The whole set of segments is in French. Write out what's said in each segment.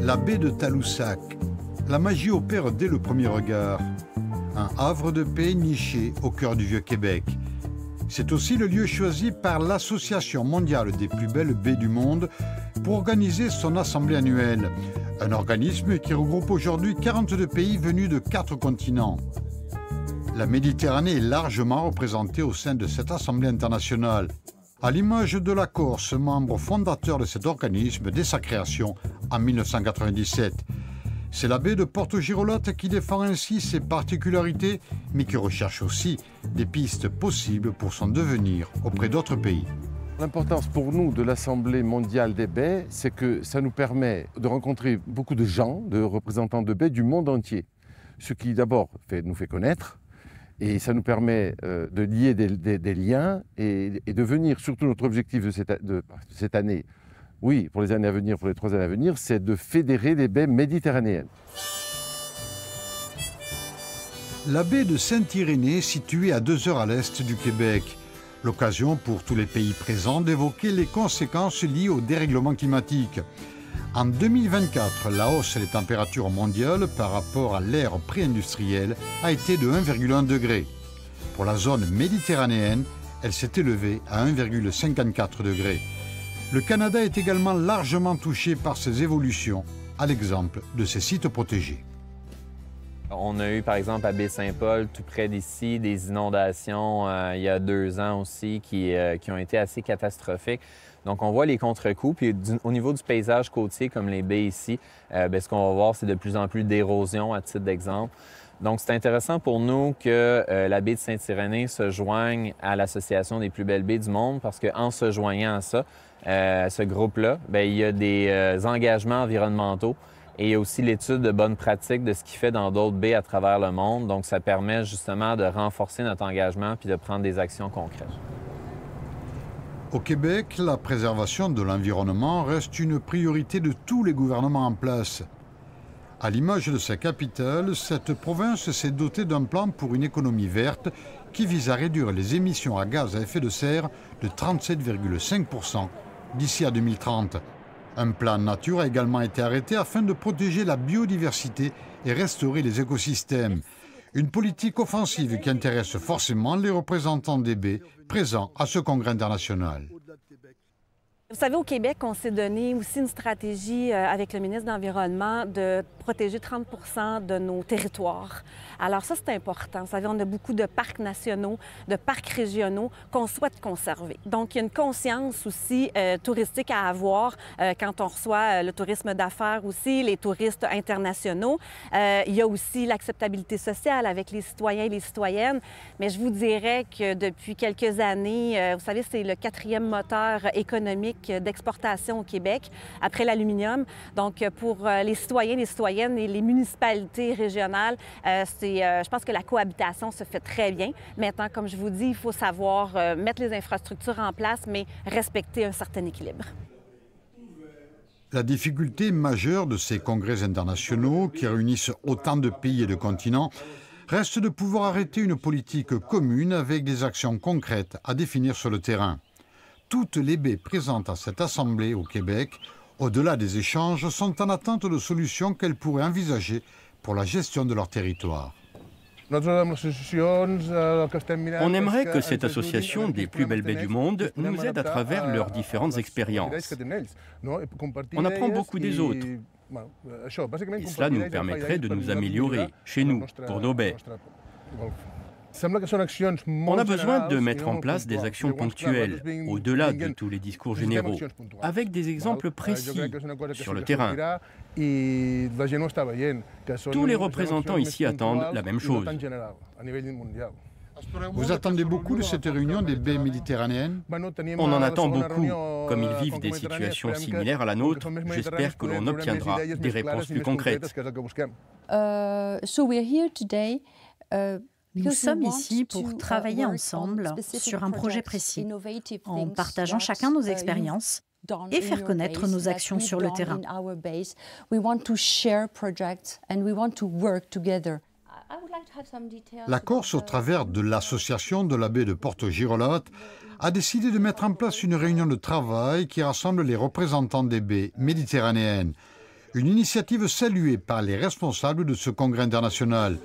La baie de Tadoussac. La magie opère dès le premier regard. Un havre de paix niché au cœur du Vieux-Québec. C'est aussi le lieu choisi par l'Association mondiale des plus belles baies du monde pour organiser son assemblée annuelle. Un organisme qui regroupe aujourd'hui 42 pays venus de 4 continents. La Méditerranée est largement représentée au sein de cette assemblée internationale. À l'image de la Corse, membre fondateur de cet organisme dès sa création en 1997. C'est la baie de Porto-Girolate qui défend ainsi ses particularités, mais qui recherche aussi des pistes possibles pour son devenir auprès d'autres pays. L'importance pour nous de l'Assemblée mondiale des baies, c'est que ça nous permet de rencontrer beaucoup de gens, de représentants de baies du monde entier. Ce qui d'abord nous fait connaître, et ça nous permet de lier des liens et de venir, surtout notre objectif de cette année, oui, pour les années à venir, pour les 3 années à venir, c'est de fédérer les baies méditerranéennes. La baie de Saint-Irénée, située à 2 heures à l'est du Québec. L'occasion pour tous les pays présents d'évoquer les conséquences liées au dérèglement climatique. En 2024, la hausse des températures mondiales par rapport à l'ère pré-industrielle a été de 1,1 degré. Pour la zone méditerranéenne, elle s'est élevée à 1,54 degré. Le Canada est également largement touché par ces évolutions, à l'exemple de ses sites protégés. On a eu par exemple à Baie-Saint-Paul, tout près d'ici, des inondations il y a 2 ans aussi qui ont été assez catastrophiques. Donc on voit les contre-coups. Puis au niveau du paysage côtier, comme les baies ici, ce qu'on va voir, c'est de plus en plus d'érosion à titre d'exemple. Donc c'est intéressant pour nous que la baie de Saint-Irénée se joigne à l'Association des plus belles baies du monde parce qu'en se joignant à ça, ce groupe-là, il y a des engagements environnementaux. Et il y a aussi l'étude de bonnes pratiques de ce qui fait dans d'autres baies à travers le monde. Donc, ça permet justement de renforcer notre engagement puis de prendre des actions concrètes. Au Québec, la préservation de l'environnement reste une priorité de tous les gouvernements en place. À l'image de sa capitale, cette province s'est dotée d'un plan pour une économie verte qui vise à réduire les émissions à gaz à effet de serre de 37,5% d'ici à 2030. Un plan nature a également été arrêté afin de protéger la biodiversité et restaurer les écosystèmes. Une politique offensive qui intéresse forcément les représentants des baies présents à ce congrès international. Vous savez, au Québec, on s'est donné aussi une stratégie avec le ministre de l'Environnement de protéger 30 % de nos territoires. Alors ça, c'est important. Vous savez, on a beaucoup de parcs nationaux, de parcs régionaux qu'on souhaite conserver. Donc, il y a une conscience aussi touristique à avoir quand on reçoit le tourisme d'affaires aussi, les touristes internationaux. Il y a aussi l'acceptabilité sociale avec les citoyens et les citoyennes. Mais je vous dirais que depuis quelques années, vous savez, c'est le 4e moteur économique d'exportation au Québec, après l'aluminium. Donc, pour les citoyens, les citoyennes et les municipalités régionales, je pense que la cohabitation se fait très bien. Maintenant, comme je vous dis, il faut savoir mettre les infrastructures en place, mais respecter un certain équilibre. La difficulté majeure de ces congrès internationaux, qui réunissent autant de pays et de continents, reste de pouvoir arrêter une politique commune avec des actions concrètes à définir sur le terrain. Toutes les baies présentes à cette assemblée au Québec, au-delà des échanges, sont en attente de solutions qu'elles pourraient envisager pour la gestion de leur territoire. On aimerait que cette association des plus belles baies du monde nous aide à travers leurs différentes expériences. On apprend beaucoup des autres. Et cela nous permettrait de nous améliorer, chez nous, pour nos baies. On a besoin de mettre en place des actions ponctuelles, au-delà de tous les discours généraux, avec des exemples précis sur le terrain. Tous les représentants ici attendent la même chose. Vous attendez beaucoup de cette réunion des baies méditerranéennes? On en attend beaucoup. Comme ils vivent des situations similaires à la nôtre, j'espère que l'on obtiendra des réponses plus concrètes. Nous sommes ici pour travailler ensemble sur un projet précis, en partageant chacun nos expériences et faire connaître nos actions sur le terrain. La Corse, au travers de l'association de la baie de Porto-Girolate, a décidé de mettre en place une réunion de travail qui rassemble les représentants des baies méditerranéennes. Une initiative saluée par les responsables de ce congrès international.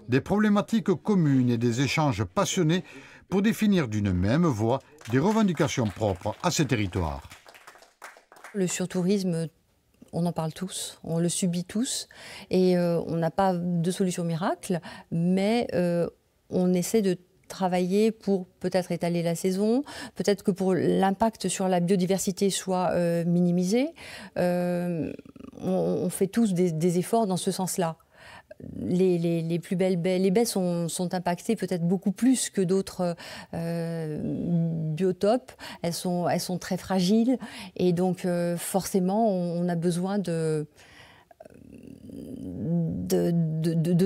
Des problématiques communes et des échanges passionnés pour définir d'une même voix des revendications propres à ces territoires. Le surtourisme, on en parle tous, on le subit tous et on n'a pas de solution miracle, mais on essaie de travailler pour peut-être étaler la saison, peut-être que pour l'impact sur la biodiversité soit minimisé. On fait tous des efforts dans ce sens-là. Les plus belles baies, les baies sont impactées peut-être beaucoup plus que d'autres biotopes. Elles sont très fragiles et donc forcément on a besoin de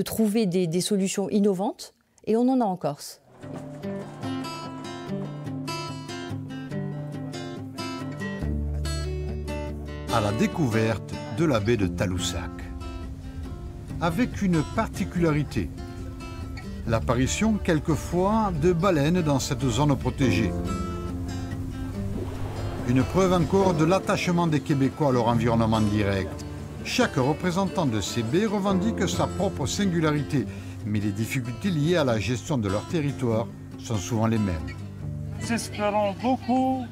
trouver des solutions innovantes et on en a en Corse. À la découverte de la baie de Taloussac. Avec une particularité, l'apparition quelquefois de baleines dans cette zone protégée. Une preuve encore de l'attachement des Québécois à leur environnement direct. Chaque représentant de ces baies revendique sa propre singularité, mais les difficultés liées à la gestion de leur territoire sont souvent les mêmes. Nous espérons beaucoup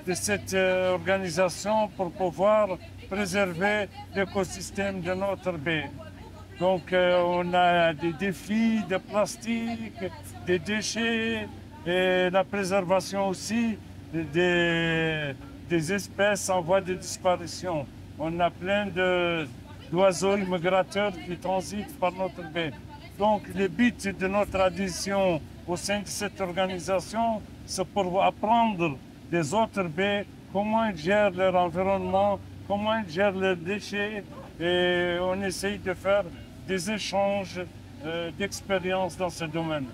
de cette organisation pour pouvoir préserver l'écosystème de notre baie. Donc on a des défis de plastique, des déchets et la préservation aussi des espèces en voie de disparition. On a plein d'oiseaux migrateurs qui transitent par notre baie. Donc le but de notre adhésion au sein de cette organisation, c'est pour apprendre des autres baies comment ils gèrent leur environnement, comment ils gèrent leurs déchets et on essaye de faire des échanges d'expériences dans ce domaine.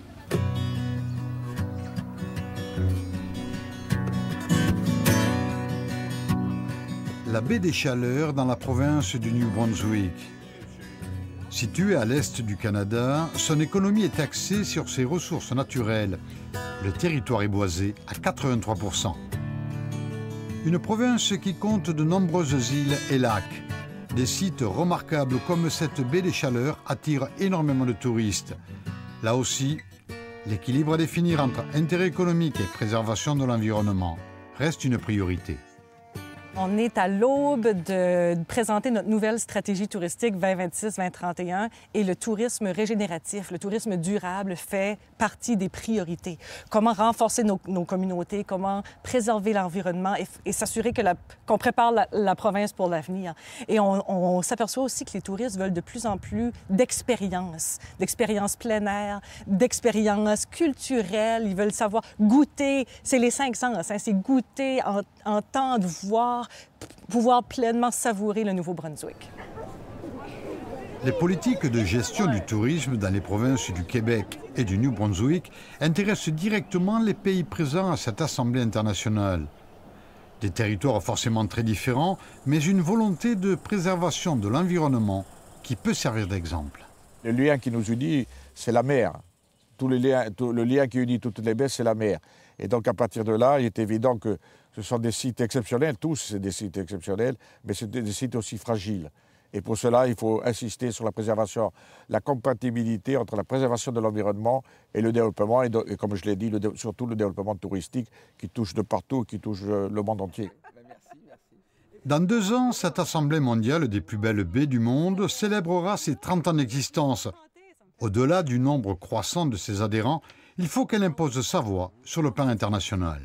La baie des Chaleurs dans la province du New Brunswick. Située à l'est du Canada, son économie est axée sur ses ressources naturelles. Le territoire est boisé à 83%. Une province qui compte de nombreuses îles et lacs. Des sites remarquables comme cette baie des Chaleurs attirent énormément de touristes. Là aussi, l'équilibre à définir entre intérêt économique et préservation de l'environnement reste une priorité. On est à l'aube de présenter notre nouvelle stratégie touristique 2026-2031 et le tourisme régénératif, le tourisme durable fait partie des priorités. Comment renforcer nos communautés, comment préserver l'environnement et s'assurer qu'on prépare la province pour l'avenir. Et on s'aperçoit aussi que les touristes veulent de plus en plus d'expériences plein air, d'expériences culturelles. Ils veulent savoir goûter, c'est les 5 sens, hein, c'est goûter, entendre, voir, pouvoir pleinement savourer le Nouveau-Brunswick. Les politiques de gestion du tourisme dans les provinces du Québec et du New-Brunswick intéressent directement les pays présents à cette Assemblée internationale. Des territoires forcément très différents, mais une volonté de préservation de l'environnement qui peut servir d'exemple. Le lien qui nous unit, c'est la mer. Le lien qui unit toutes les baies, c'est la mer. Et donc à partir de là, il est évident que ce sont des sites exceptionnels, tous c'est des sites exceptionnels, mais c'est des sites aussi fragiles. Et pour cela, il faut insister sur la préservation, la compatibilité entre la préservation de l'environnement et le développement, et comme je l'ai dit, surtout le développement touristique qui touche de partout, qui touche le monde entier. Dans 2 ans, cette Assemblée mondiale des plus belles baies du monde célébrera ses 30 ans d'existence. Au-delà du nombre croissant de ses adhérents, il faut qu'elle impose sa voix sur le plan international.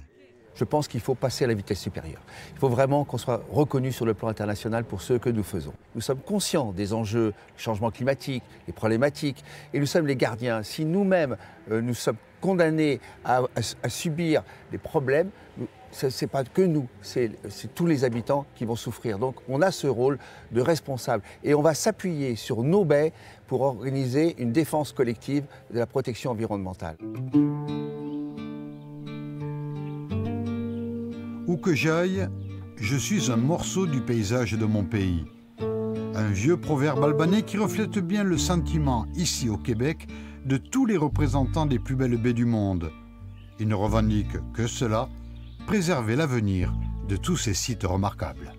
Je pense qu'il faut passer à la vitesse supérieure. Il faut vraiment qu'on soit reconnu sur le plan international pour ce que nous faisons. Nous sommes conscients des enjeux, le changement climatique, les problématiques, et nous sommes les gardiens. Si nous-mêmes, nous sommes condamnés à subir des problèmes, ce n'est pas que nous, c'est tous les habitants qui vont souffrir. Donc on a ce rôle de responsable et on va s'appuyer sur nos baies pour organiser une défense collective de la protection environnementale. Où que j'aille, je suis un morceau du paysage de mon pays. Un vieux proverbe albanais qui reflète bien le sentiment, ici au Québec, de tous les représentants des plus belles baies du monde. Ils ne revendiquent que cela, préserver l'avenir de tous ces sites remarquables.